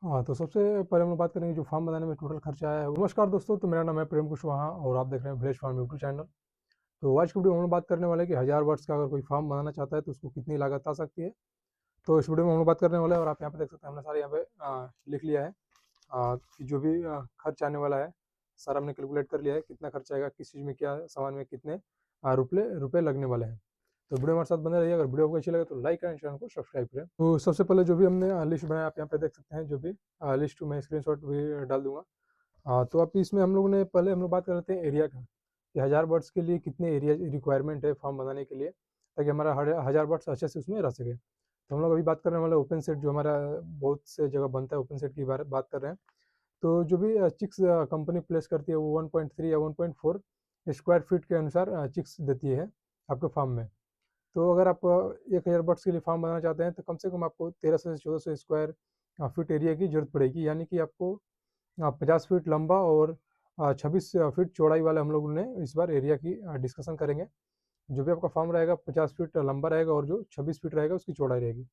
हाँ, तो सबसे पहले हम लोग बात करेंगे जो फार्म बनाने में टोटल खर्चा आया है। नमस्कार दोस्तों, तो मेरा नाम है प्रेम कुशवाहा और आप देख रहे हैं विलेज फार्म यूट्यूब चैनल। तो आज की वीडियो में हम लोग बात करने वाले हैं कि 1000 वर्ड्स का अगर कोई फार्म बनाना चाहता है तो उसको कितनी लागत आ सकती है। तो इस वीडियो में हम लोग बात करने वाले हैं और आप यहाँ पे देख सकते हैं हमने सारे यहाँ पे लिख लिया है कि जो भी खर्च आने वाला है सारा हमने कैलकुलेट कर लिया है, कितना खर्च आएगा, किस चीज़ में, क्या सामान में कितने रुपये रुपये लगने वाले हैं। तो वीडियो हमारे साथ बने रहिए। अगर वीडियो आपको अच्छी लगे तो लाइक करें, चैनल को सब्सक्राइब करें। तो सबसे पहले जो भी हमने लिस्ट बनाया आप यहाँ पे देख सकते हैं, जो भी लिस्ट मैं स्क्रीनशॉट भी डाल दूंगा। तो आप इसमें हम लोग ने पहले हम लोग बात कर लेते हैं एरिया का कि 1000 वर्ड्स के लिए कितने एरिया रिक्वायरमेंट है फॉर्म बनाने के लिए, ताकि हमारा 1000 वर्ड्स अच्छे से उसमें रह सके। तो हम लोग अभी बात करने वाले ओपन सेट, जो हमारा बहुत से जगह बनता है, ओपन सेट की बात कर रहे हैं। तो जो भी चिक्स कंपनी प्लेस करती है वो 1.3 या 1.4 स्क्वायर फीट के अनुसार चिक्स देती है आपके फार्म में। तो अगर आप 1000 बर्ड्स के लिए फार्म बनाना चाहते हैं तो कम से कम आपको 1300 से 1400 स्क्वायर फीट एरिया की जरूरत पड़ेगी, यानी कि आपको 50 फीट लंबा और 26 फीट चौड़ाई वाला हम लोग ने इस बार एरिया की डिस्कशन करेंगे। जो भी आपका फार्म रहेगा 50 फीट लंबा रहेगा और जो 26 फीट रहेगा उसकी चौड़ाई रहेगी।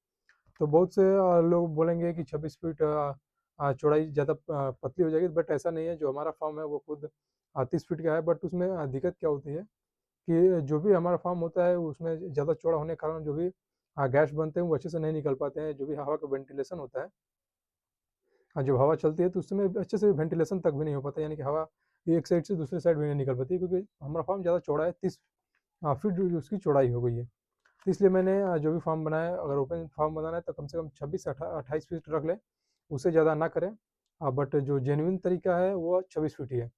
तो बहुत से लोग बोलेंगे कि 26 फीट चौड़ाई ज़्यादा पतली हो जाएगी, बट ऐसा नहीं है। जो हमारा फार्म है वो खुद 30 फीट का है, बट उसमें दिक्कत क्या होती है कि जो भी हमारा फार्म होता है उसमें ज़्यादा चौड़ा होने के कारण जो भी गैस बनते हैं वो अच्छे से नहीं निकल पाते हैं। जो भी हवा का वेंटिलेशन होता है, जब हवा चलती है तो उस समय अच्छे से वेंटिलेशन तक भी नहीं हो पाता, यानी कि हवा एक साइड से दूसरे साइड भी नहीं निकल पाती, क्योंकि हमारा फार्म ज़्यादा चौड़ा है, 30 फीट जो उसकी चौड़ाई हो गई है। तो इसलिए मैंने जो भी फार्म बनाया है, अगर ओपन फार्म बनाना है तो कम से कम 26 से 28 फीट रख लें, उससे ज़्यादा ना करें। बट जो जेन्युइन तरीका है वो 26 फीट ही है।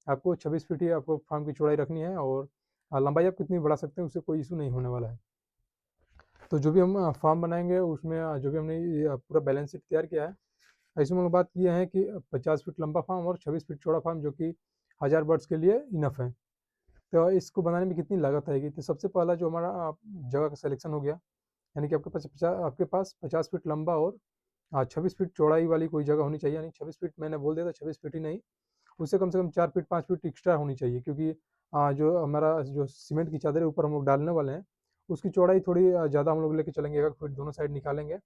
आपको 26 फीट ही आपको फार्म की चौड़ाई रखनी है, और लंबाई आप कितनी बढ़ा सकते हैं उससे कोई इशू नहीं होने वाला है। तो जो भी हम फार्म बनाएंगे उसमें जो भी हमने ये पूरा बैलेंस शीट तैयार किया है, इसमें हम बात किए हैं कि 50 फीट लंबा फार्म और 26 फीट चौड़ा फार्म, जो कि 1000 बर्ड्स के लिए इनफ है। तो इसको बनाने में कितनी लागत आएगी, तो सबसे पहला जो हमारा जगह का सिलेक्शन हो गया, यानी कि आपके पास 50 फीट लंबा और 26 फीट चौड़ाई वाली कोई जगह होनी चाहिए। यानी 26 फीट मैंने बोल दिया था, 26 फीट ही नहीं, उससे कम से कम 4 फीट 5 फीट एक्स्ट्रा होनी चाहिए, क्योंकि जो हमारा जो सीमेंट की चादर ऊपर हम लोग डालने वाले हैं उसकी चौड़ाई थोड़ी ज़्यादा हम लोग लेके चलेंगे, 1 फीट दोनों साइड निकालेंगे।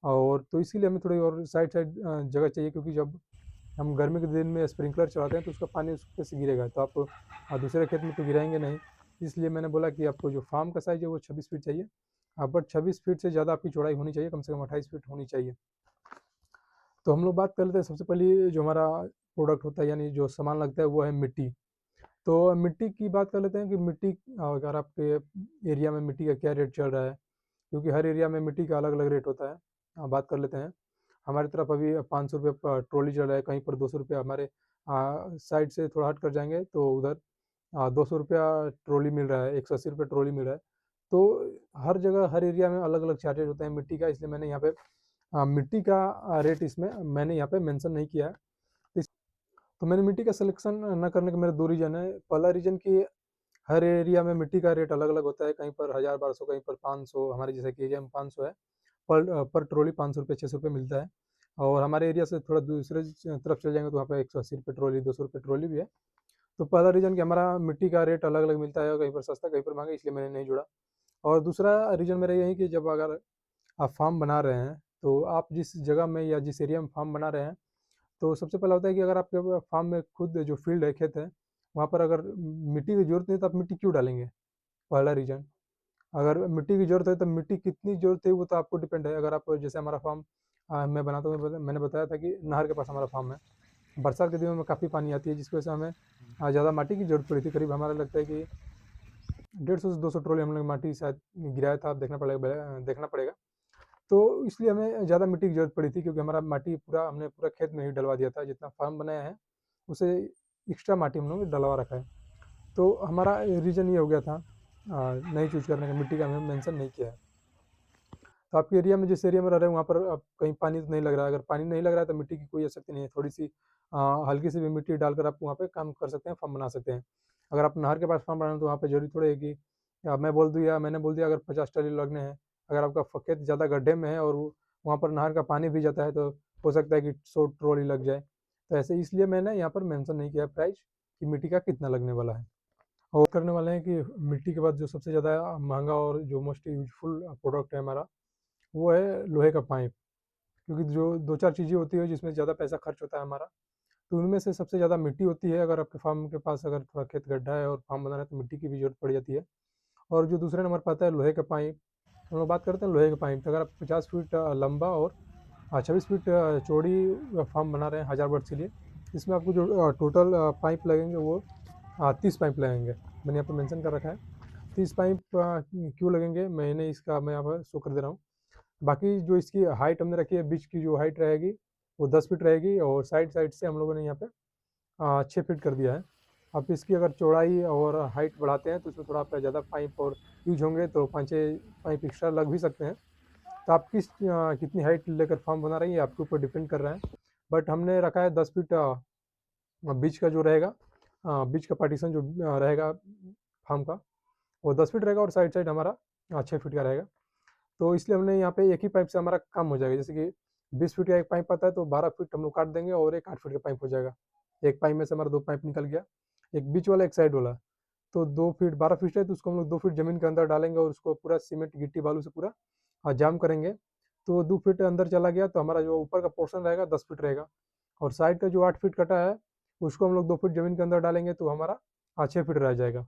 और तो इसीलिए हमें थोड़ी और साइड साइड जगह चाहिए, क्योंकि जब हम गर्मी के दिन में स्प्रिंकलर चलाते हैं तो उसका पानी उस पे से गिरेगा, तो आप दूसरे खेत में तो गिराएंगे नहीं। इसलिए मैंने बोला कि आपको जो फार्म का साइज़ है वो 26 फीट चाहिए। बट 26 फीट से ज़्यादा आपकी चौड़ाई होनी चाहिए, कम से कम 28 फीट होनी चाहिए। तो हम लोग बात कर लेते हैं, सबसे पहले जो हमारा प्रोडक्ट होता है यानी जो सामान लगता है वो है मिट्टी। तो मिट्टी की बात कर लेते हैं कि मिट्टी अगर आपके एरिया में मिट्टी का क्या रेट चल रहा है, क्योंकि हर एरिया में मिट्टी का अलग अलग रेट होता है। बात कर लेते हैं, हमारी तरफ अभी 500 रुपये ट्रॉली चल रहा है, कहीं पर 200 रुपया। हमारे साइड से थोड़ा हट कर जाएंगे तो उधर 200 रुपया ट्रॉली मिल रहा है, 180 रुपये ट्रॉली मिल रहा है। तो हर जगह हर एरिया में अलग अलग चार्जेज होते हैं मिट्टी का, इसलिए मैंने यहाँ पे मिट्टी का रेट इसमें मैंने यहाँ पे मेंशन नहीं किया है। इस तो मैंने मिट्टी का सिलेक्शन ना करने के मेरे 2 रीज़न है। पहला रीज़न कि हर एरिया में मिट्टी का रेट अलग-अलग होता है, कहीं पर 1000 1200, कहीं पर 500, हमारे जैसे कि एरिया में 500 है। पर ट्रॉली ₹500 ₹600 मिलता है। और हमारे एरिया से थोड़ा दूसरे तरफ चले जाएँगे तो वहाँ पे ₹180 ट्रॉली, ₹200 ट्रॉली भी है। तो पहला रीज़न कि हमारा मिट्टी का रेट अलग-अलग मिलता है, कहीं पर सस्ता, कहीं पर महँगा, इसलिए मैंने नहीं जोड़ा। और दूसरा रीज़न मेरा ये है कि जब अगर आप फार्म बना रहे हैं, तो आप जिस जगह में या जिस एरिया में फार्म बना रहे हैं, तो सबसे पहला होता है कि अगर आपके फार्म में खुद जो फील्ड है, खेत है, वहाँ पर अगर मिट्टी की ज़रूरत नहीं है तो आप मिट्टी क्यों डालेंगे? पहला रीज़न। अगर मिट्टी की ज़रूरत है तो मिट्टी कितनी ज़रूरत है वो तो आपको डिपेंड है। अगर आप जैसे हमारा फार्म मैं बनाता हूँ, मैंने बताया था कि नहर के पास हमारा फार्म है। बरसात के दिनों में काफ़ी पानी आती है, जिसकी वजह से हमें ज़्यादा माटी की ज़रूरत पड़ी थी। करीब हमारा लगता है कि 150 से 200 ट्रॉली हमने माटी शायद गिराया था, आप देखना पड़ेगा। तो इसलिए हमें ज़्यादा मिट्टी की ज़रूरत पड़ी थी, क्योंकि हमारा माटी पूरा हमने पूरा खेत में ही डलवा दिया था, जितना फार्म बनाया है उसे एक्स्ट्रा माटी हम लोगों ने डलवा रखा है। तो हमारा रीज़न ये हो गया था नहीं चूज़ करने का, मिट्टी का हमने मेंशन नहीं किया है। तो आपके एरिया में, जिस एरिया में रह रहे हैं वहाँ पर अब कहीं पानी तो नहीं लग रहा है। अगर पानी नहीं लग रहा है तो मिट्टी की कोई आवश्यकता नहीं है। थोड़ी-सी हल्की सी भी मिट्टी डालकर आप वहाँ पे काम कर सकते हैं, फार्म बना सकते हैं। अगर आप नहर के पास फार्म बनाना है तो वहाँ पे ज़रूरी थोड़ी है कि मैंने बोल दिया अगर 50 ट्राली लगने हैं। अगर आपका खेत ज़्यादा गड्ढे में है और वहाँ पर नहर का पानी भी जाता है तो हो सकता है कि 100 ट्रॉली लग जाए। तो ऐसे इसलिए मैंने यहाँ पर मेंशन नहीं किया प्राइस कि मिट्टी का कितना लगने वाला है। और करने वाले हैं कि मिट्टी के बाद जो सबसे ज़्यादा महँगा और जो मोस्ट यूज़फुल प्रोडक्ट है हमारा, वो है लोहे का पाइप। क्योंकि जो 2-4 चीज़ें होती है जिसमें ज़्यादा पैसा खर्च होता है हमारा। तो उनमें से सबसे ज़्यादा मिट्टी होती है, अगर आपके फार्म के पास अगर थोड़ा खेत गड्ढा है और फार्म बनाना है तो मिट्टी की भी ज़रूरत पड़ जाती है। और जो दूसरे नंबर पर आता है लोहे का पाइप। हम लोग बात करते हैं लोहे के पाइप, तो अगर आप 50 फीट लंबा और 26 फीट चौड़ी फार्म बना रहे हैं 1000 वर्ड्स के लिए, इसमें आपको जो टोटल पाइप लगेंगे वो 30 पाइप लगेंगे। मैंने यहाँ पे मेंशन कर रखा है 30 पाइप। क्यों लगेंगे मैंने इसका मैं यहाँ पर शो कर दे रहा हूँ। बाकी जो इसकी हाइट हमने रखी है, बीच की जो हाइट रहेगी वो 10 फीट रहेगी, और साइड साइड से हम लोगों ने यहाँ पे 6 फीट कर दिया है। आप इसकी अगर चौड़ाई और हाइट बढ़ाते हैं तो इसमें थोड़ा आपका ज़्यादा पाइप और यूज होंगे, तो 5-6 पाइप एक्स्ट्रा लग भी सकते हैं। तो आप कितनी हाइट लेकर फार्म बना रही है आपके ऊपर डिपेंड कर रहा है। बट हमने रखा है 10 फीट बीच का जो रहेगा, बीच का पार्टीशन जो रहेगा फार्म का, वो 10 फीट रहेगा, और साइड साइड हमारा 6 फीट का रहेगा। तो इसलिए हमने यहाँ पे एक ही पाइप से हमारा काम हो जाएगा। जैसे कि 20 फीट का एक पाइप आता है तो 12 फीट हम लोग काट देंगे और एक 8 फीट का पाइप हो जाएगा। एक पाइप में से हमारा 2 पाइप निकल गया, एक बीच वाला एक साइड वाला। तो 2 फीट 12 फीट है तो उसको हम लोग 2 फीट ज़मीन के अंदर डालेंगे और उसको पूरा सीमेंट गिट्टी बालू से पूरा जाम करेंगे। तो 2 फीट अंदर चला गया तो हमारा जो ऊपर का पोर्शन रहेगा 10 फीट रहेगा, और साइड का जो 8 फीट कटा है उसको हम लोग 2 फीट ज़मीन के अंदर डालेंगे तो हमारा 6 फीट रह जाएगा।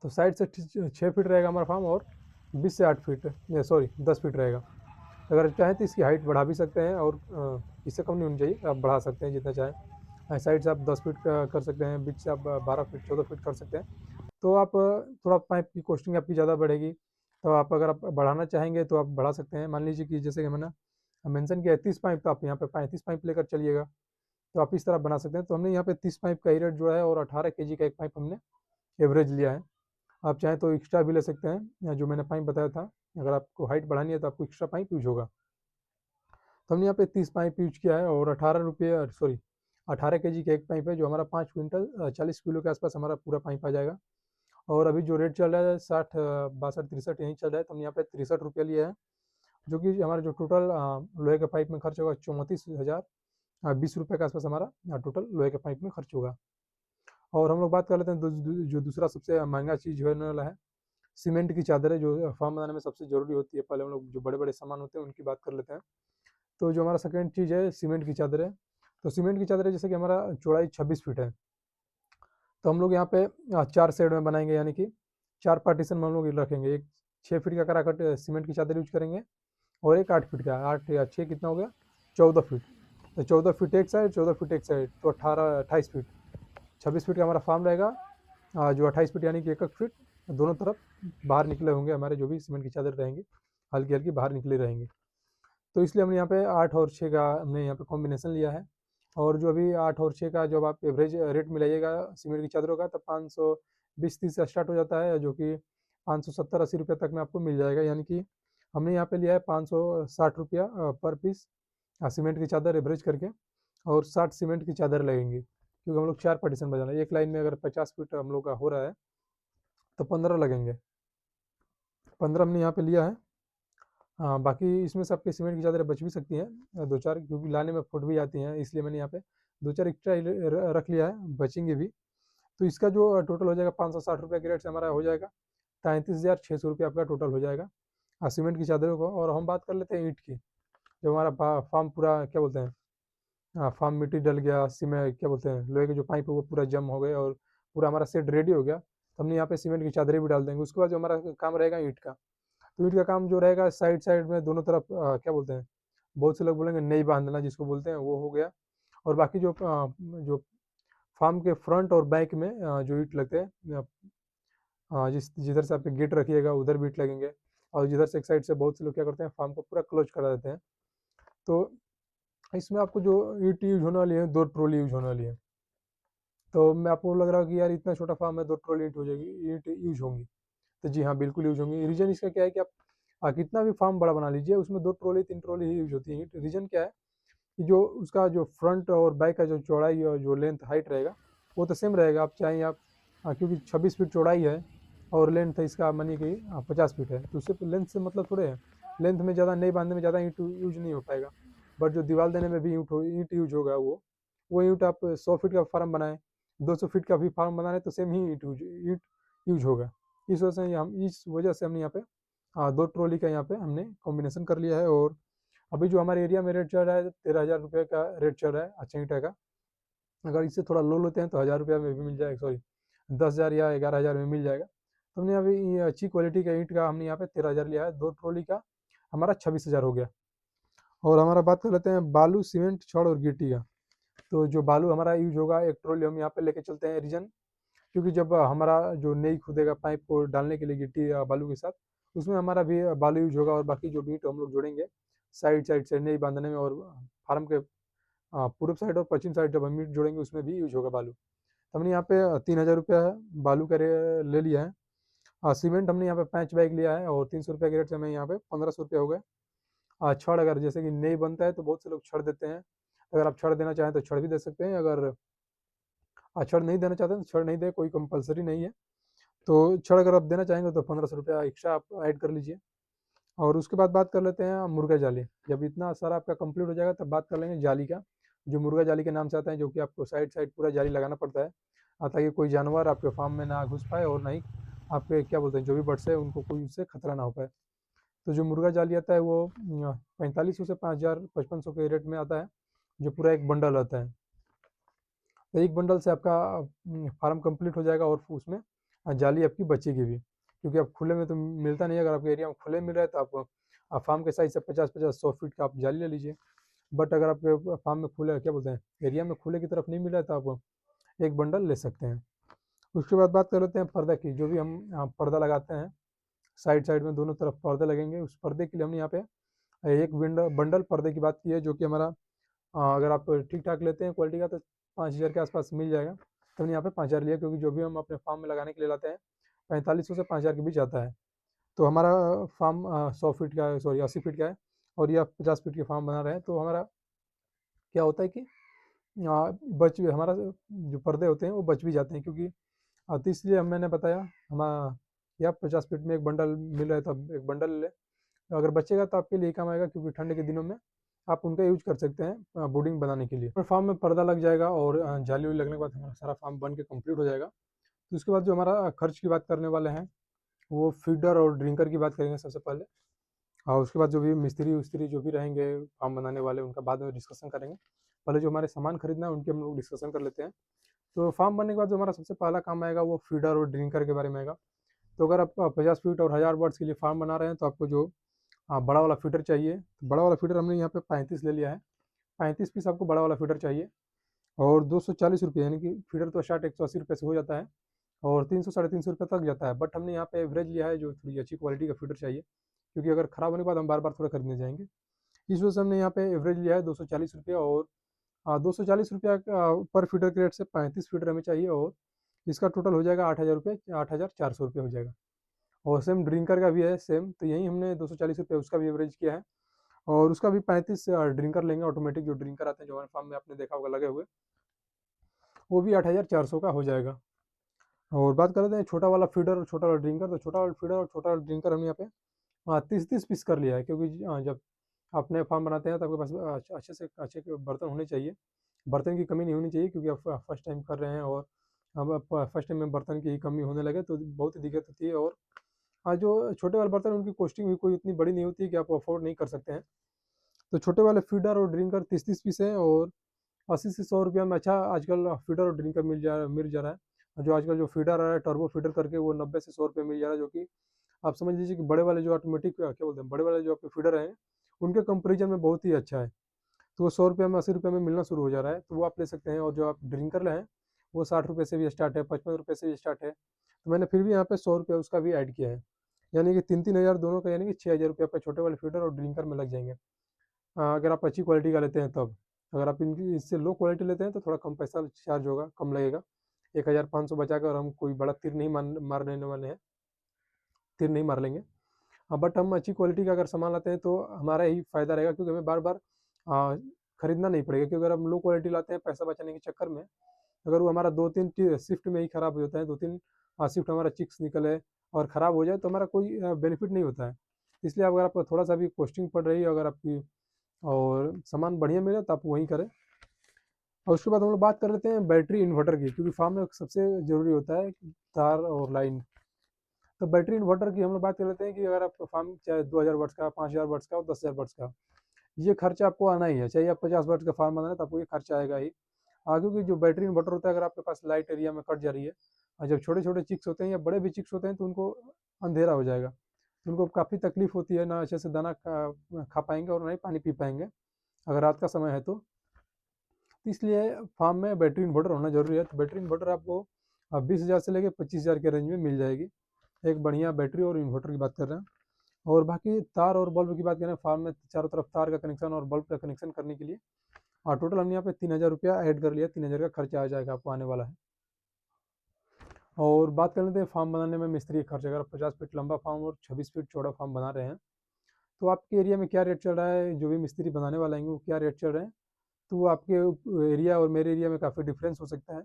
तो साइड से 6 फीट रहेगा हमारा फार्म, और 20 से 8 फीट, सॉरी 10 फीट रहेगा। अगर चाहें तो इसकी हाइट बढ़ा भी सकते हैं, और इससे कम नहीं होनी चाहिए, आप बढ़ा सकते हैं जितना चाहें। साइड से आप 10 फीट का कर सकते हैं, बीच से आप 12 फीट 14 फीट कर सकते हैं। तो आप थोड़ा पाइप की कॉस्टिंग आपकी ज़्यादा बढ़ेगी, तो आप अगर आप बढ़ाना चाहेंगे तो आप बढ़ा सकते हैं। मान लीजिए कि जैसे कि मैंने मेंशन किया है 30 पाइप, तो आप यहाँ पे 35 पाइप लेकर चलिएगा, तो आप इस तरह बना सकते हैं। तो हमने यहाँ पे 30 पाइप का ही रेट जो है, और 18 केजी का एक पाइप हमने एवरेज लिया है। आप चाहें तो एक्स्ट्रा भी ले सकते हैं, या जो मैंने पाइप बताया था, अगर आपको हाइट बढ़ानी है तो आपको एक्स्ट्रा पाइप यूज होगा। तो हमने यहाँ पे 30 पाइप यूज किया है, और 18 केजी का एक पाइप है, जो हमारा 5 क्विंटल 40 किलो के आसपास हमारा पूरा पाइप आ जाएगा। और अभी जो रेट चल रहा है 60 62 63 यही चल रहा है, तो हमने यहाँ पे 63 रुपये लिया है, जो कि हमारा जो टोटल लोहे के पाइप में खर्च होगा 34,020 रुपये के आसपास हमारा टोटल लोहे के पाइप में खर्च होगा। और हम लोग बात कर लेते हैं जो दूसरा सबसे महंगा चीज़ होने वाला है, सीमेंट की चादरें, जो फार्म बनाने में सबसे ज़रूरी होती है। पहले हम लोग जो बड़े बड़े सामान होते हैं उनकी बात कर लेते हैं। तो जो हमारा सेकंड चीज़ है सीमेंट की चादरें। तो सीमेंट की चादरें जैसे कि हमारा चौड़ाई 26 फीट है, तो हम लोग यहाँ पे 4 शेड में बनाएंगे, यानी कि 4 पार्टीशन में हम लोग रखेंगे। एक 6 फीट का कराकट सीमेंट की चादर यूज करेंगे, और एक 8 फीट का, 8 या 6 कितना हो गया 14 फीट। तो 14 फीट एक साइड, 14 फीट एक साइड, तो 28 फीट। 26 फीट का हमारा फार्म रहेगा, जो 28 फीट यानी कि 1 फीट दोनों तरफ बाहर निकले होंगे हमारे, जो भी सीमेंट की चादर रहेंगी हल्की हल्की बाहर निकले रहेंगी। तो इसलिए हमने यहाँ पे 8 और 6 का हमने यहाँ पे कॉम्बिनेशन लिया है। और जो अभी 8 और 6 का जब आप एवरेज रेट में लाइएगा सीमेंट की चादरों का, तो 520-30 से स्टार्ट हो जाता है, जो कि 570-80 रुपये तक में आपको मिल जाएगा। यानी कि हमने यहाँ पे लिया है 560 रुपया पर पीस सीमेंट की चादर एवरेज करके, और 60 सीमेंट की चादर लगेंगी, क्योंकि हम लोग 4 पार्टीशन बजाना है। एक लाइन में अगर 50 फीट हम लोग का हो रहा है तो 15 लगेंगे, 15 हमने यहाँ पे लिया है। हाँ, बाकी इसमें से आपके सीमेंट की चादरें बच भी सकती हैं 2-4, क्योंकि लाने में फुट भी जाती हैं, इसलिए मैंने यहाँ पे 2-4 एक्स्ट्रा रख लिया है, बचेंगे भी। तो इसका जो टोटल हो जाएगा 560 रुपये के रेट से हमारा हो जाएगा 33,600 रुपये आपका टोटल हो जाएगा सीमेंट की चादरों को। और हम बात कर लेते हैं ईंट की। जब हमारा फार्म पूरा क्या बोलते हैं, फार्म मिट्टी डल गया, सीमेंट क्या बोलते हैं लोहे के जो पाइप है वो पूरा जम हो गए, और पूरा हमारा सेट रेडी हो गया, तो हमने यहाँ पे सीमेंट की चादरें भी डाल देंगे। उसके बाद जो हमारा काम रहेगा ईंट का, तो ईंट का काम जो रहेगा साइड साइड में दोनों तरफ क्या बोलते हैं, बहुत से लोग बोलेंगे नई बांधना जिसको बोलते हैं, वो हो गया। और बाकी जो फार्म के फ्रंट और बैक में जो ईंट लगते हैं, जिधर से आपके गेट रखिएगा उधर भी ईंट लगेंगे, और जिधर से एक साइड से बहुत से लोग क्या करते हैं फार्म को पूरा क्लोज करा देते हैं। तो इसमें आपको जो ईंट यूज होने वाली है 2 ट्रॉली यूज होने वाली है। तो मैं आपको लग रहा है कि यार इतना छोटा फार्म है 2 ट्रॉली ईंट हो जाएगी, ईंट यूज होंगी। तो जी हाँ, बिल्कुल यूज होंगी। रीज़न इसका क्या है कि आप कितना भी फार्म बड़ा बना लीजिए उसमें 2 ट्रॉली 3 ट्रॉली ही यूज होती है। रीज़न क्या है कि जो उसका जो फ्रंट और बैक का जो चौड़ाई और जो लेंथ हाइट रहेगा वो तो सेम रहेगा। आप चाहें आप क्योंकि 26 फीट चौड़ाई है और लेंथ इसका मानिए कि 50 फीट है, तो उससे लेंथ से मतलब थोड़े है। लेंथ में ज़्यादा नहीं बांधने में ज़्यादा ईंट यूज नहीं हो पाएगा, बट जो दीवार देने में भी ईंट यूज होगा वो ईंट आप 100 फीट का फार्म बनाएं, 200 फीट का भी फार्म बनाए तो सेम ही ईंट यूज होगा। इस वजह से हमने यहाँ पे 2 ट्रॉली का यहाँ पे हमने कॉम्बिनेशन कर लिया है। और अभी जो हमारे एरिया में रेट चल रहा है 13,000 रुपये का रेट चल रहा है अच्छा ईंटा का। अगर इससे थोड़ा लो लेते हैं तो 1,000 रुपये में भी मिल जाएगा, सॉरी 10,000 या 11,000 में मिल जाएगा। तो हमने अभी ये अच्छी क्वालिटी का ईंट का हमने यहाँ पे 13,000 लिया है, 2 ट्रॉली का हमारा 26,000 हो गया। और हमारा बात कर लेते हैं बालू, सीमेंट, छड़ और गिट्टी का। तो जो बालू हमारा यूज होगा, एक ट्रॉली हम यहाँ पे लेके चलते हैं रीजन, क्योंकि जब हमारा जो नई खुदेगा पाइप को डालने के लिए गिट्टी या बालू के साथ, उसमें हमारा भी बालू यूज होगा और बाकी जो ईंट हम लोग जोड़ेंगे साइड साइड से नई बांधने में, और फार्म के पूर्व साइड और पश्चिम साइड जब हम ईंट जोड़ेंगे उसमें भी यूज होगा बालू। तो हमने यहाँ पे 3,000 रुपया बालू का ले लिया है। सीमेंट हमने यहाँ पे 5 बैग लिया है और 300 रुपये के रेट से हमें यहाँ पे 1,500 रुपये हो गए। छड़ अगर जैसे कि नहीं बनता है तो बहुत से लोग छड़ देते हैं, अगर आप छड़ देना चाहें तो छड़ भी दे सकते हैं। अगर छड़ नहीं देना चाहते हैं तो छड़ नहीं दे, कोई कंपलसरी नहीं है। तो छड़ अगर आप देना चाहेंगे तो 1,500 रुपया एक्स्ट्रा आप ऐड कर लीजिए। और उसके बाद बात कर लेते हैं मुर्गा जाली। जब इतना सारा आपका कंप्लीट हो जाएगा तब बात कर लेंगे जाली का, जो मुर्गा जाली के नाम से आता है, जो कि आपको साइड साइड पूरा जाली लगाना पड़ता है ताकि कोई जानवर आपके फार्म में ना घुस पाए और ना ही आपके क्या बोलते हैं जो भी बर्ड्स है उनको कोई उससे खतरा ना हो पाए। तो जो मुर्गा जाली आता है वो 4500 से 5,000 5500 के रेट में आता है, जो पूरा एक बंडल आता है। तो एक बंडल से आपका फार्म कंप्लीट हो जाएगा और उसमें जाली आपकी बचेगी भी, क्योंकि आप खुले में तो मिलता नहीं है। अगर आपके एरिया में खुले मिल रहा है तो आप फार्म के साइज से 50-50-100 फीट का आप जाली ले लीजिए। बट अगर आपके फार्म में खुले क्या बोलते हैं एरिया में खुले की तरफ नहीं मिल रहा है तो आप एक बंडल ले सकते हैं। उसके बाद बात कर लेते हैं पर्दा की। जो भी हम पर्दा लगाते हैं साइड साइड में दोनों तरफ पर्दे लगेंगे, उस पर्दे के लिए हमने यहाँ पे एक बंडल पर्दे की बात की है, जो कि हमारा अगर आप ठीक ठाक लेते हैं क्वालिटी का तो 5,000 के आसपास मिल जाएगा। तो हमने यहाँ पे 5,000 लिया, क्योंकि जो भी हम अपने फार्म में लगाने के लिए लाते हैं 4500 से 5,000 के बीच आता है। तो हमारा फार्म 100 फीट का है, सॉरी 80 फीट का है, और ये आप 50 फीट के फार्म बना रहे हैं। तो हमारा क्या होता है कि बच भी हमारा जो पर्दे होते हैं वो बच भी जाते हैं, क्योंकि तो इसलिए मैंने बताया हमारा या 50 फीट में एक बंडल मिल रहा है तब एक बंडल ले। अगर बचेगा तो आपके लिए काम आएगा, क्योंकि ठंड के दिनों में आप उनका यूज कर सकते हैं बोर्डिंग बनाने के लिए। और फार्म में पर्दा लग जाएगा और जाली उली लगने के बाद हमारा सारा फार्म बन के कंप्लीट हो जाएगा। तो उसके बाद जो हमारा खर्च की बात करने वाले हैं वो फीडर और ड्रिंकर की बात करेंगे सबसे पहले, और उसके बाद जो भी मिस्त्री उस्त्री जो भी रहेंगे फार्म बनाने वाले उनका बाद में डिस्कशन करेंगे। पहले जो हमारे सामान खरीदना है उनके हम लोग डिस्कशन कर लेते हैं। तो फार्म बनने के बाद जो हमारा सबसे पहला काम आएगा वो फीडर और ड्रिंकर के बारे में आएगा। तो अगर आप 50 फीट और 1,000 बर्ड्स के लिए फार्म बना रहे हैं तो आपको जो बड़ा वाला फीडर चाहिए। तो बड़ा वाला फीडर हमने यहाँ पे 35 ले लिया है, 35 पीस आपको बड़ा वाला फीडर चाहिए। और 240 रुपये, यानी कि फीडर तो स्टार्ट 180 रुपये से हो जाता है और 300 साढ़े 300 रुपये तक जाता है। बट हमने यहाँ पे एवरेज लिया है, जो थोड़ी अच्छी क्वालिटी का फीडर चाहिए, क्योंकि अगर खराब होने के बाद हम बार बार थोड़ा खरीदने जाएंगे। इस वजह से हमने यहाँ पे एवरेज लिया है 240 रुपये। और 240 रुपया पर फीडर के रेट से 35 फीडर हमें चाहिए, और इसका टोटल हो जाएगा 8,000 रुपये, 8,400 रुपये हो जाएगा। और सेम ड्रिंकर का भी है सेम, तो यही हमने 240 रुपये उसका भी एवरेज किया है। और उसका भी 35 ड्रिंकर लेंगे, ऑटोमेटिक जो ड्रिंकर आते हैं जो हमारे फार्म में आपने देखा होगा लगे हुए, वो भी 8,400 का हो जाएगा। और बात कर लेते हैं छोटा वाला फीडर और छोटा वाला ड्रिंकर। तो छोटा वाला फीडर और छोटा वाला ड्रिंकर हमने यहाँ पे 30-30 पीस कर लिया है, क्योंकि जब अपने फार्म बनाते हैं तो आपके पास अच्छे से अच्छे के बर्तन होने चाहिए, बर्तन की कमी नहीं होनी चाहिए, क्योंकि आप फर्स्ट टाइम कर रहे हैं और अब फर्स्ट टाइम में बर्तन की कमी होने लगे तो बहुत ही दिक्कत होती है। और जो छोटे वाले बर्तन उनकी कॉस्टिंग भी कोई उतनी बड़ी नहीं होती है कि आप अफोर्ड नहीं कर सकते हैं। तो छोटे वाले फीडर और ड्रिंकर 30-30 पीस है, और 80 से 100 रुपया में अच्छा आजकल फीडर और ड्रिंकर मिल जा रहा है। और जो आजकल जो फीडर आ रहा है टर्बो फीडर करके, वो 90 से 100 रुपये मिल जा रहा है, जो कि आप समझ लीजिए कि बड़े वाले जो ऑटोमेटिक क्या बोलते हैं बड़े वाले जो आपके फीडर हैं उनके कंपेरिजन में बहुत ही अच्छा है। तो वो 100 रुपये में 80 रुपये में मिलना शुरू हो जा रहा है, तो वो आप ले सकते हैं। और जो आप ड्रिंकर हैं वो 60 रुपये से भी स्टार्ट है, 55 रुपये से भी स्टार्ट है। तो मैंने फिर भी यहाँ पे 100 रुपये उसका भी ऐड किया है, यानी कि 3-3 हज़ार दोनों का, यानी कि 6,000 रुपये आपका छोटे वाले फीडर और ड्रिंकर में लग जाएंगे। अगर आप अच्छी क्वालिटी का लेते हैं तब। अगर आप इनकी इससे लो क्वालिटी लेते हैं तो थोड़ा कम पैसा चार्ज होगा, कम लगेगा। 1,500 बचा कर हम कोई बड़ा तीर नहीं मारने वाले हैं, तीर नहीं मार लेंगे। बट हम अच्छी क्वालिटी का अगर सामान लाते हैं तो हमारा ही फ़ायदा रहेगा, क्योंकि हमें बार बार खरीदना नहीं पड़ेगा। क्योंकि अगर हम लो क्वालिटी लाते हैं पैसा बचाने के चक्कर में, अगर वो हमारा 2-3 शिफ्ट में ही ख़राब हो जाता है, 2-3 शिफ्ट हमारा चिक्स निकले और ख़राब हो जाए तो हमारा कोई बेनिफिट नहीं होता है। इसलिए अगर आपको थोड़ा सा भी कॉस्टिंग पड़ रही है, अगर आपकी और सामान बढ़िया मिले तो आप वहीं करें। और उसके बाद हम लोग बात कर लेते हैं बैटरी इन्वर्टर की, क्योंकि फार्म में सबसे ज़रूरी होता है तार और लाइन। तो बैटरी इन्वर्टर की हम लोग बात कर लेते हैं कि अगर आप फार्म चाहे 2,000 वाट्स का, 5,000 वाट्स का और 10,000 वाट्स का, ये खर्चा आपको आना ही है, चाहे आप 50 वाट का फार्म बनाना है तो आपको ये खर्चा आएगा ही। क्योंकि जो बैटरी इन्वर्टर होता है, अगर आपके पास लाइट एरिया में कट जा रही है, और जब छोटे-छोटे चिक्स होते हैं या बड़े भी चिक्स होते हैं तो उनको अंधेरा हो जाएगा। तो उनको काफ़ी तकलीफ होती है, ना अच्छे से दाना खा पाएँगे और ना ही पानी पी पाएँगे, अगर रात का समय है तो। इसलिए फार्म में बैटरी इन्वर्टर होना ज़रूरी है। तो बैटरी इन्वर्टर आपको 20,000 से लेके 25,000 के रेंज में मिल जाएगी। एक बढ़िया बैटरी और इन्वर्टर की बात कर रहे हैं। और बाकी तार और बल्ब की बात करें, फार्म में चारों तरफ तार का कनेक्शन और बल्ब का कनेक्शन करने के लिए टोटल हमने यहाँ पे 3,000 रुपया ऐड कर लिया। 3,000 का खर्चा आ जाएगा, आपको आने वाला है। और बात कर लेते हैं फार्म बनाने में मिस्त्री का खर्च। अगर आप 50 फीट लंबा फार्म और 26 फीट चौड़ा फार्म बना रहे हैं, तो आपके एरिया में क्या रेट चल रहा है, जो भी मिस्त्री बनाने वाला है वो क्या रेट चल रहे हैं, तो वो आपके एरिया और मेरे एरिया में काफ़ी डिफरेंस हो सकता है।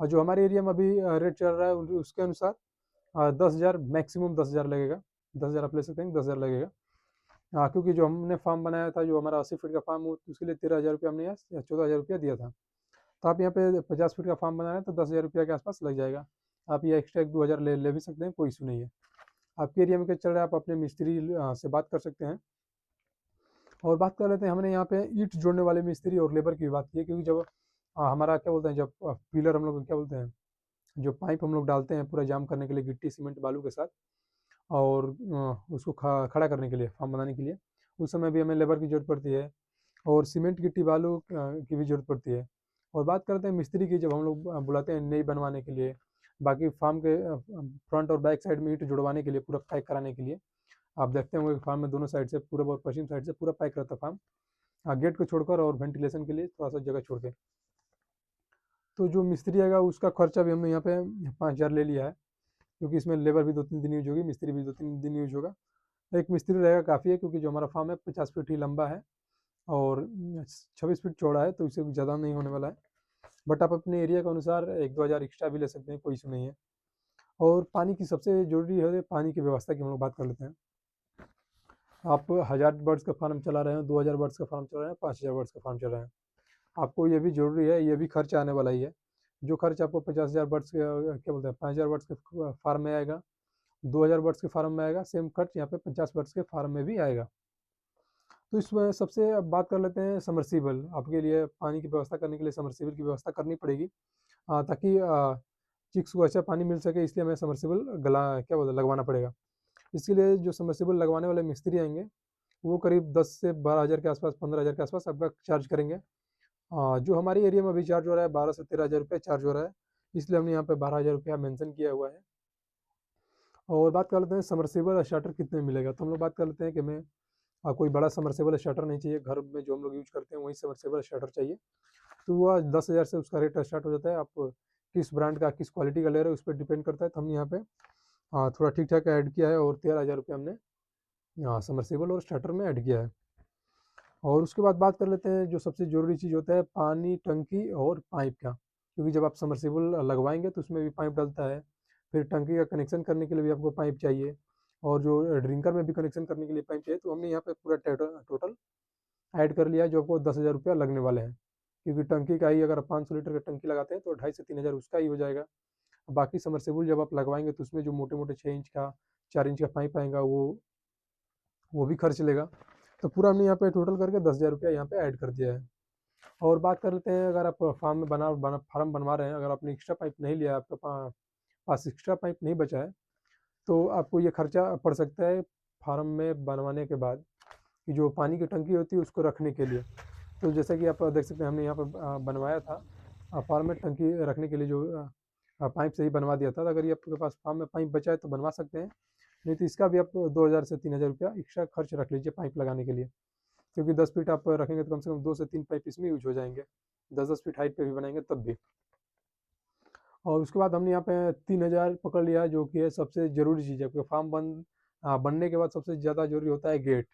और जो हमारे एरिया में अभी रेट चल रहा है उसके अनुसार 10,000 मैक्सिमम 10,000 लगेगा। 10,000 आप ले सकते हैं, 10,000 लगेगा। क्योंकि जो हमने फार्म बनाया था, जो हमारा 80 फीट का फार्म, उसके लिए 13,000 रुपया हमने या 14,000 रुपया दिया था। तो आप यहाँ पे 50 फीट का फार्म बना रहे हैं तो 10,000 रुपया के आसपास लग जाएगा। आप ये एक्स्ट्रा 1-2 हज़ार ले भी सकते हैं, कोई इशू नहीं है। आपके एरिया में क्या चल रहा है, आप अपने मिस्त्री से बात कर सकते हैं। और बात कर लेते हैं, हमने यहाँ पे ईंट जोड़ने वाले मिस्त्री और लेबर की बात की है, क्योंकि जब हमारा क्या बोलते हैं, जब पिलर हम लोग क्या बोलते हैं, जो पाइप हम लोग डालते हैं पूरा जाम करने के लिए गिट्टी सीमेंट बालू के साथ, और उसको खड़ा करने के लिए फार्म बनाने के लिए, उस समय भी हमें लेबर की ज़रूरत पड़ती है और सीमेंट गिट्टी बालू की भी ज़रूरत पड़ती है। और बात करते हैं मिस्त्री की, जब हम लोग बुलाते हैं नई बनवाने के लिए, बाकी फार्म के फ्रंट और बैक साइड में ईंट जुड़वाने के लिए, पूरा पैक कराने के लिए। आप देखते होंगे फार्म में दोनों साइड से, पूर्व और पश्चिम साइड से पूरा पैक रहता है फार्म, गेट को छोड़कर और वेंटिलेशन के लिए थोड़ा सा जगह छोड़ के। तो जो मिस्त्री आएगा उसका खर्चा भी हमने यहाँ पे 5,000 ले लिया है, क्योंकि इसमें लेबर भी 2-3 दिन यूज होगी, मिस्त्री भी 2-3 दिन यूज होगा। एक मिस्त्री रहेगा काफ़ी है, क्योंकि जो हमारा फार्म है 50 फीट ही लंबा है और 26 फीट चौड़ा है, तो इससे ज़्यादा नहीं होने वाला है। बट आप अपने एरिया के अनुसार 1-2 हज़ार एक्स्ट्रा भी ले सकते हैं, कोई इशू नहीं है। और पानी की सबसे ज़रूरी है, पानी की व्यवस्था की हम लोग बात कर लेते हैं। आप 1,000 बर्ड्स का फार्म चला रहे हैं, 2,000 बर्ड्स का फार्म चला रहे हैं, 5,000 बर्ड्स का फार्म चला रहे हैं, आपको ये भी ज़रूरी है, ये भी खर्च आने वाला ही है। जो खर्च आपको 50,000 बर्ड्स के क्या बोलते हैं 5,000 बर्ड्स के फार्म में आएगा, 2,000 बर्ड्स के फार्म में आएगा, सेम खर्च यहाँ पे 50 बर्ड्स के फार्म में भी आएगा। तो इसमें सबसे अब बात कर लेते हैं समर्सिबल। आपके लिए पानी की व्यवस्था करने के लिए समर्सिबल की व्यवस्था करनी पड़ेगी, ताकि चिक्स को अच्छा पानी मिल सके, इसलिए हमें समर्सिबल क्या बोलते हैं लगवाना पड़ेगा। इसके लिए जो समर्सिबल लगवाने वाले मिस्त्री आएंगे, वो करीब 10 से 12,000 के आसपास, 15,000 के आसपास आपका चार्ज करेंगे। जो हमारे एरिया में अभी चार्ज हो रहा है 12 से 13,000 रुपये चार्ज हो रहा है, इसलिए हमने यहाँ पे 12,000 रुपया मेंशन किया हुआ है। और बात कर लेते हैं समर्सिबल स्टार्टर कितने में मिलेगा, तो हम लोग बात कर लेते हैं कि हमें कोई बड़ा समर्सिबल स्टार्टर नहीं चाहिए, घर में जो हम लोग यूज करते हैं वही समर्सिबल स्टार्टर चाहिए। तो वह 10,000 से उसका रेट स्टार्ट हो जाता है। आप किस ब्रांड का किस क्वालिटी का ले रहे हो उस पर डिपेंड करता है। तो हमने यहाँ पे थोड़ा ठीक ठाक ऐड किया है और 13,000 रुपये हमने समर्सिबल और स्टार्टर में ऐड किया है। और उसके बाद बात कर लेते हैं जो सबसे ज़रूरी चीज़ होता है, पानी टंकी और पाइप का, क्योंकि जब आप समर्सिबल लगवाएंगे तो उसमें भी पाइप डलता है। फिर टंकी का कनेक्शन करने के लिए भी आपको पाइप चाहिए, और जो ड्रिंकर में भी कनेक्शन करने के लिए पाइप चाहिए। तो हमने यहाँ पे पूरा टोटल ऐड कर लिया है, जो आपको 10,000 रुपया लगने वाले हैं, क्योंकि टंकी का ही अगर 500 लीटर का टंकी लगाते हैं तो 2,500 से 3,000 उसका ही हो जाएगा। बाकी समर्सिबल जब आप लगवाएंगे तो उसमें जो मोटे मोटे 6 इंच का 4 इंच का पाइप आएगा, वो भी खर्च लेगा। तो पूरा हमने यहाँ पे टोटल करके 10,000 रुपया यहाँ पे ऐड कर दिया है। और बात कर लेते हैं, अगर आप फार्म में फार्म बनवा रहे हैं, अगर आपने एक्स्ट्रा पाइप नहीं लिया, आपके पास एक्स्ट्रा पाइप नहीं बचा है, तो आपको ये खर्चा पड़ सकता है फार्म में बनवाने के बाद, कि जो पानी की टंकी होती है उसको रखने के लिए। तो जैसा कि आप देख सकते हैं, हमने यहाँ पर बनवाया था फार्म में टंकी रखने के लिए, जो पाइप से ही बनवा दिया था। तो अगर ये आपके पास फार्म में पाइप बचा है तो बनवा सकते हैं, नहीं तो इसका भी आप 2,000 से 3,000 रुपया एक्स्ट्रा खर्च रख लीजिए पाइप लगाने के लिए, क्योंकि 10 फीट आप रखेंगे तो कम से कम 2 से 3 पाइप इसमें यूज हो जाएंगे, 10-10 फीट हाइट पे भी बनाएंगे तब भी। और उसके बाद हमने यहाँ पे 3,000 पकड़ लिया, जो कि है सबसे ज़रूरी चीज़ है। आपका फार्म बनने के बाद सबसे ज़्यादा ज़रूरी होता है गेट,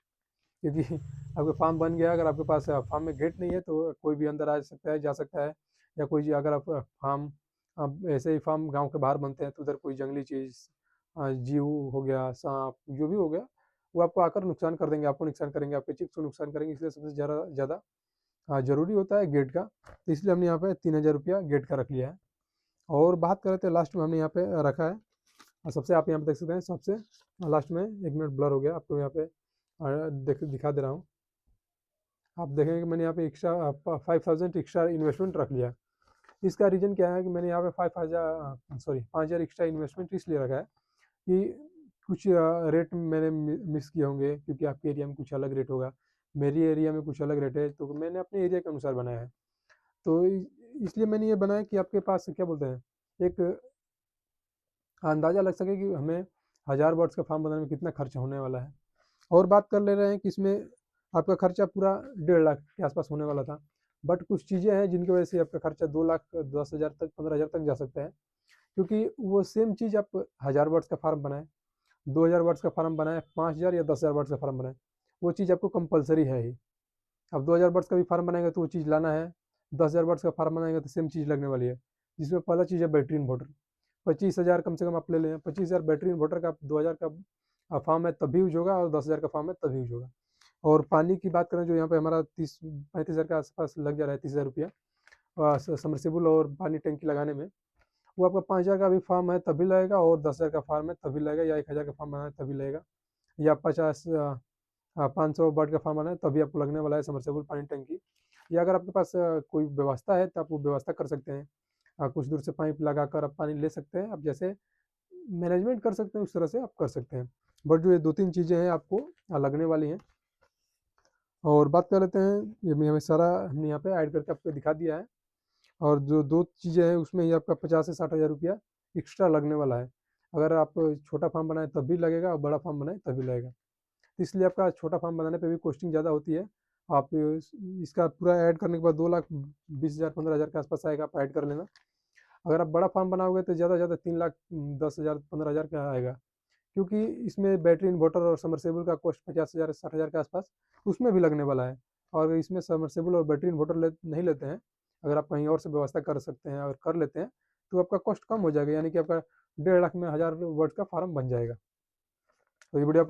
क्योंकि आपका फार्म बन गया, अगर आपके पास फार्म में गेट नहीं है तो कोई भी अंदर आ सकता है, जा सकता है। या कोई अगर आप फार्म अब ऐसे ही फार्म गांव के बाहर बनते हैं तो उधर कोई जंगली चीज़, जीव हो गया, सांप, जो भी हो गया, वो आपको आकर नुकसान कर देंगे, आपको नुकसान करेंगे, आपके चिप्स को नुकसान करेंगे। इसलिए सबसे ज़्यादा ज़्यादा ज़रूरी होता है गेट का। तो इसलिए हमने यहाँ पे 3,000 रुपया गेट का रख लिया है। और बात कर रहे थे लास्ट में हमने यहाँ पे रखा है, और सबसे आप यहाँ पे देख सकते हैं, सबसे लास्ट में 1 मिनट ब्लर हो गया, आपको यहाँ पे दिखा दे रहा हूँ। आप देखेंगे कि मैंने यहाँ पे एक्स्ट्रा 5000 एक्स्ट्रा इन्वेस्टमेंट रख लिया। इसका रीज़न क्या है कि मैंने यहाँ पे 5000 एक्स्ट्रा इन्वेस्टमेंट इसलिए रखा है कि कुछ रेट मैंने मिस किए होंगे, क्योंकि आपके एरिया में कुछ अलग रेट होगा, मेरी एरिया में कुछ अलग रेट है, तो मैंने अपने एरिया के अनुसार बनाया है। तो इसलिए मैंने ये बनाया कि आपके पास क्या बोलते हैं, एक अंदाज़ा लग सके कि हमें 1000 वाट्स का फार्म बनाने में कितना खर्चा होने वाला है। और बात कर ले रहे हैं कि इसमें आपका खर्चा पूरा 1.5 लाख के आसपास होने वाला था, बट कुछ चीज़ें हैं जिनकी वजह से आपका खर्चा 2,10,000 तक 15,000 तक जा सकता है, क्योंकि वो सेम चीज़ आप 1000 वाट्स का फार्म बनाएं, 2000 वाट्स का फार्म बनाएं, 5000 या 10,000 वाट्स का फार्म बनाएं, वो चीज़ आपको कंपलसरी है ही। अब 2000 वाट्स का भी फार्म बनाएंगे तो वो चीज़ लाना है, 10,000 वाट्स का फार्म बनाएंगे तो सेम चीज़ लगने वाली है, जिसमें पहला चीज़ है बैटरी इन्वर्टर। 25,000 कम से कम आप ले लें, 25,000 बैटरी इन्वर्टर का 2000 का फार्म है तभी यूज होगा, और 10,000 का फार्म है तभी यूज होगा। और पानी की बात करें जो यहाँ पे हमारा 30-35,000 के आसपास लग जा रहा है, 30,000 रुपया सबमर्सिबल और पानी टंकी लगाने में, वो आपका 5,000 का भी फार्म है तभी लगेगा, और 10,000 का फार्म है तभी लगेगा, या 1,000 का फार्म है तभी लगेगा, या 500 वाट का फार्म बनाए तभी आपको लगने वाला है सबमर्सिबल पानी टंकी। या अगर आपके पास कोई व्यवस्था है तो आप वो व्यवस्था कर सकते हैं, कुछ दूर से पाइप लगाकर आप पानी ले सकते हैं, आप जैसे मैनेजमेंट कर सकते हैं उस तरह से आप कर सकते हैं। बट जो ये 2-3 चीज़ें हैं आपको लगने वाली हैं। और बात कर लेते हैं, ये मैं हमें सारा हमने यहाँ पे ऐड करके आपको दिखा दिया है, और जो 2 चीज़ें हैं उसमें ही आपका 50 से 60,000 रुपया एक्स्ट्रा लगने वाला है। अगर आप छोटा फार्म बनाएँ तब भी लगेगा, और बड़ा फार्म बनाएँ तभी लगेगा। तो इसलिए आपका छोटा फार्म बनाने पे भी कॉस्टिंग ज़्यादा होती है। आप इसका पूरा ऐड करने के बाद 2,20,000 15,000 के आसपास आएगा, आप ऐड कर लेना। अगर आप बड़ा फार्म बनाओगे तो ज़्यादा से ज़्यादा 3,10,000 15,000 का आएगा, क्योंकि इसमें बैटरी इन्वर्टर और सबमर्सिबल का कॉस्ट 50,000 60,000 के आसपास उसमें भी लगने वाला है। और इसमें सबमर्सिबल और बैटरी इन्वर्टर नहीं लेते हैं, अगर आप कहीं और से व्यवस्था कर सकते हैं और कर लेते हैं तो आपका कॉस्ट कम हो जाएगा, यानी कि आपका 1.5 लाख में 1000 वाट का फार्म बन जाएगा। तो ये वीडियो आपको